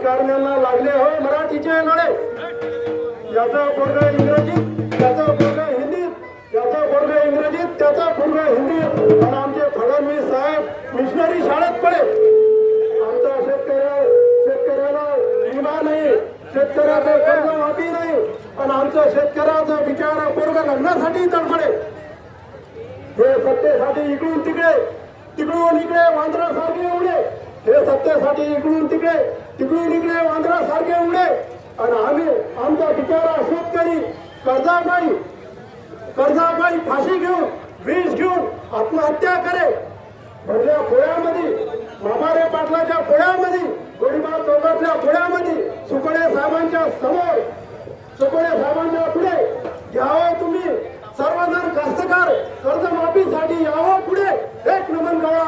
राजकारण्यांना लागले हो मराठीचे लढे. याचा पोरगा इंग्रजीत, त्याचा पोरगा हिंदीत, याचा पोरगा इंग्रजीत, त्याचा पोरगा हिंदीत. आणि आमचे फडणवीस साहेब मिशनरी शाळेत पडे. आमचा शेतकऱ्याला विमा नाही, शेतकऱ्याचं कर्ज माफी नाही, आणि आमचं शेतकऱ्याचं बिचारा पोरगा लग्नासाठी तडफडे. हे सत्तेसाठी इकडून तिकडे, तिकडून इकडे वांद्रासारखे उडे. हे सत्तेसाठी इकडून तिकडे, तिकडून इकडे वांद्रासारखे उडे. आणि आम्ही आमचा बिचारा शेतकरी कर्जापायी फाशी घेऊन, विष घेऊन आत्महत्या करे. भरल्या पोळ्यामध्ये, मामारे पाटलाच्या पोळ्यामध्ये, गोडीबार चौकातल्या पोळ्यामध्ये, सुकडे साहेबांच्या समोर, सुकडे साहेबांच्या पुढे घ्यावं तुम्ही सर्वजण कास्तकार कर्जमाफीसाठी यावं पुढे. एक नमन करा.